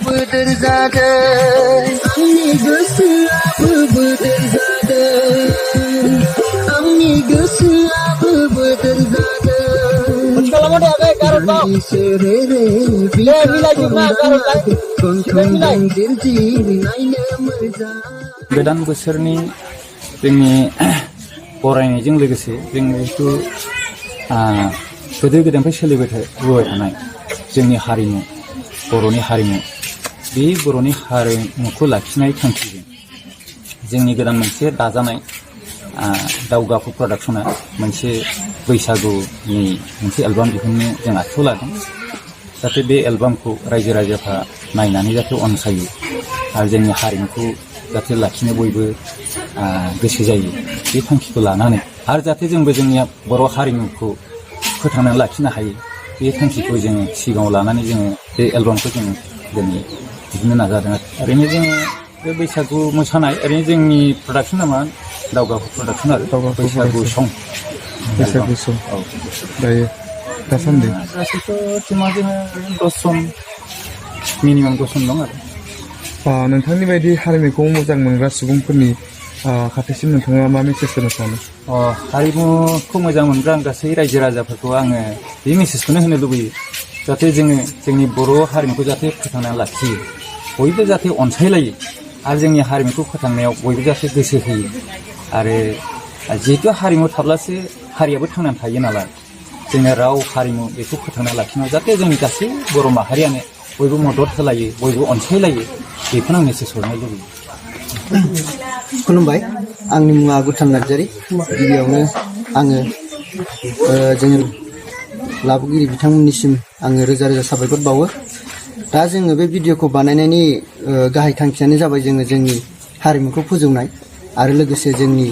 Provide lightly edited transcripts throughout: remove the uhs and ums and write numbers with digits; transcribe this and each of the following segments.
बोदोर जादों आंनि गोसोआबो बोदोर जादों आंनि गोसोआबो बोदोर जादों सोरेरे गोदान बोसोरनि जोंनि बरायनायजों लोगोसे जों जिहेतु गोदो गोदायनिफ्राय सोलिबोबाय थानाय जोंनि हारिमु बर'नि हारिमु बे बर'नि हारिमुखौ लाखिनाय थांखिजों जोंनि गोदान मोनसे दाजानाय दावगाफु प्रडाक्शना मोनसे बैसागुनि मोनसे एलबाम दिहुननो जों आखायाव लादों जाहाथे बे एलबामखौ रायजो राजाफ्रा नायनानै जाहाथे अनसायो आरो जोंनि हारिमुखौ जाहाथे लाखिनो बयबो गोसो जायो बे थांखिखौ लानानै आरो जाहाथे जोंबो जोंनि बर' हारिमुखौ फोथांनानै लाखिनो हायो बे थांखिखौ जोङो सिगाङाव लानानै जोङो बे एलबामखौ जोङो दिनै दिहुननो नाजादों ओरैनो जोङो बे बैसागु मोसानाय ओरैनो जोंनि प्रडाक्शन नामा दावगाफु प्रडाक्शन आरो बैसागु सं औ दायो दासान्दि गासैथ' टिमा जोङो 10 जन मिनिमाम 10 जन दं आरो नोंथांनि बायदि हारिमुखौ मोजां मोनग्रा सुबुंफोरनि खाथिसिम नोंथाङा मा मेसेज होनो सानो हारिमुखौ मोजां मोनग्रा गासै रायजो राजाफोरखौ आङो बे मेसेजखौनो होनो लुबैयो जाहाथे जोङो जोंनि बर' हारिमुखौ जाहाथे फोथांना लाखियो बयबो जाहाथे अनसायलायो आरो जोंनि हारिमुखौ फोथांनायाव बयबो जाहाथे गोसो होयो आरो जिहेतु हारिमु थाब्लासो हारियाबो थांनानै थायो नालाय जोङो राव हारिमु बेखौ फोथांना लाखिनायाव जाहाथे जोंनि गासै बर' माहारियानो बयबो मदद होलायो बयबो अनसायलायो बेखौनो आं मेसेज हरनो लुबैयो खुलुमबाय आंनि मुङा गुथान नार्जारी गिबियावनो आङो जोंनि लाबोगिरि बिथांमोननिसिम आङो रोजा रोजा साबायखर बावो दा जोङो बे भिडिअखौ बानायनायनि गाहाय थांखियानो जाबाय जोङो जोंनि हारिमुखौ फोजौनाय आरो लोगोसे जोंनि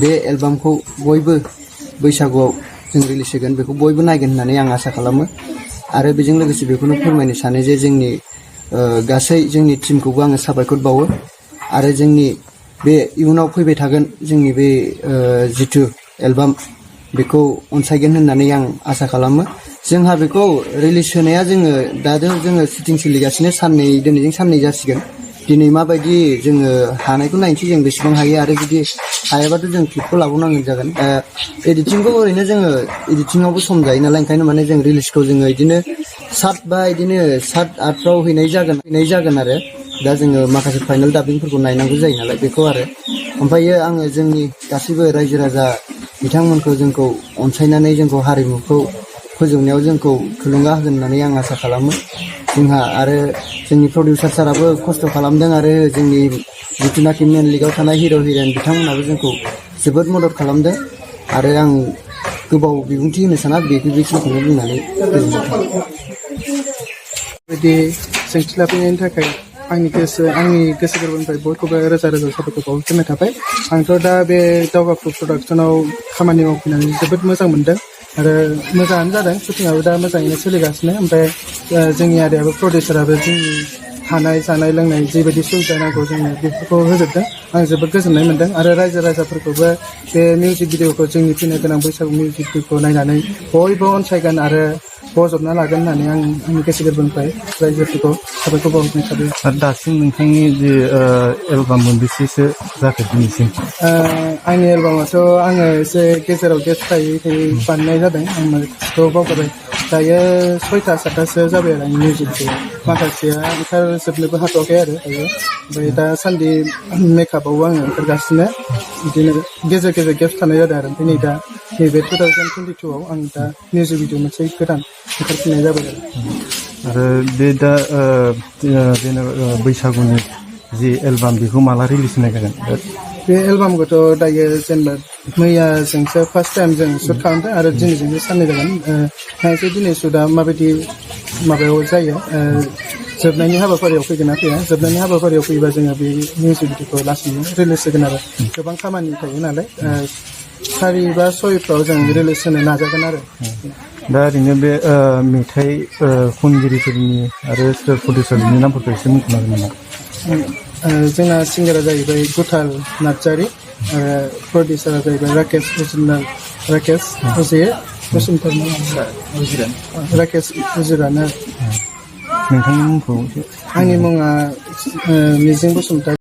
बे एलबामखौ बयबो बैसागुआव जों रिलिज होगोन बेखौ बयबो नायगोन होननानै आं आसा खालामो आरो बेजों लोगोसे बेखौनो फोरमायनो सानो जे जोंनि गासै जोंनि टिमखौबो आङो साबायखर बावो आरो जोंनि बे इयुनाव फैबाय थागोन जोंनि बे जिथु एलबाम बेखौ अनसायगोन होननानै आं आसा खालामो जोंहा बेखौ रिलिज होनाया जोङो शुटिं सोलिगासिनो दिनैजों साननै जासिगोन दिनै माबायदि जोङो हानायखौ नायनोसै जों बेसेबां हायो आरो जुदि हायाबाथ' जों क्लिपखौ लाबावनांगोन जागोन एडिटिंखौ ओरैनो जोङो एडिटिंआवबो सम जायो नालाय ओंखायनो माने जों रिलिजखौ जोङो बिदिनो 7 बा बिदिनो 7-8फ्राव हैनाय जागोन आरो दा जोङो माखासे फाइनाल डाबिंफोरखौ नायनांगौ जायो नालाय बेखौ आरो ओमफ्रायो आङो जोंनि गासैबो रायजो राजा बिथांमोनखौ जोंखौ अनसायनानै जोंखौ हारिमुखौ फोजौनायाव जोंखौ थुलुंगा होगोन होननानै आं आसा खालामो जोंहा आरो जोंनि प्रडिउसार साराबो खस्थ' खालामदों आरो जोंनि जिथुनाखि मेन लिगाव थानाय हिर' हिर'इन बिथांमोनाबो जोंखौ जोबोद मदद खालामदों आरो आं गोबाव बिबुंथि होनो साना बेखिनिखौनो बुंनानै बिदि सोंथि लाफैनायनि थाखाय आंनि गोसो गोरबोनिफ्राय बयखौबो रोजा रोजा साबायखर बावहरनाय थाबाय आंथ' दा बे दावगाफु प्रडाक्शनाव खामानि मावफैनानै जोबोद मोजां मोनदों आरो मोजाङानो जादों शुटिंआबो दा मोजाङैनो सोलिगासिनो ओमफ्राय जोंनि आदायाबो प्रडिउसाराबो जोंनि थानाय जानाय लोंनाय जेबायदि सुबिदा नांगौ जोंनो बेफोरखौ होजोबदों आं जोबोद गोजोननाय मोनदों आरो रायजो राजाफोरखौबो बे मिउजिक भिडिअखौ जोंनि फैनो गोनां बैसागु मिउजिक भिडिअखौ नायनानै बयबो अनसायगोन आरो बजबना लागोन होननानै आं आंनि गोसो गोरबोनिफ्राय रायजोफोरखौ साबायखर बावहरनाय थाबाय दासिम नोंथांनि जे एलबाम मोनबेसेसो जाखो दिनैसिम आंनि एलबामाथ' आङो एसे गेजेराव गेप थायै बानायनाय जादों आं माखासेखौ बावगारबाय दायो 6-7थासो जाबाय आरो आंनि मिउजिक भिडिअ माखासेया ओंखारजोबनोबो हाथ'वाखै आरो दायो ओमफ्राय दासान्दि मेकआपआवबो आङो ओंखारगासिनो बिदिनो गेजेर गेजेर गेप्स थानाय जादों आरो ओमफ्राय नै दा नैबे 2022आव आं दा मिउजिक भिडिअ मोनसे गोदान ओंखारफिननाय जाबाय आरो बे दा जेनेबा बैसागुनि जि एलबाम बेखौ माला रिलिज होनाय जागोन बे एलबामखौथ' दायो जेनेबा मैयाजोंसो फार्स्ट टाइम जों शुट खालामदों आरो दिनैजोंसो साननै जागोन नायसै दिनै शुटआ माबायदि माबायाव जायो जोबनायनि हाबाफारियाव फैगोन ना फैया जोबनायनि हाबाफारियाव फैयोबा जोङो बे मिउजिक भिडिअखौ लासैनो रिलिज होगोन आरो गोबां खामानि थायो नालाय 4 बा 6फ्राव जों रिलिज होनो नाजागोन आरो दा ओरैनो बे मेथाइ खनगिरिफोरनि आरो प्रडिउसारनि नामफोरखौ एसे मुंख'नो हागोन नामा जोंना सिंगारा जाहैबाय गुथाल नार्जारी आरो प्रडिउसारा जाहैबाय राकेश उजिर बसुमतारी राकेश उजिरानो नोंथांनि मुंखौ आंनि मुङा मिजिं बसुमतारी।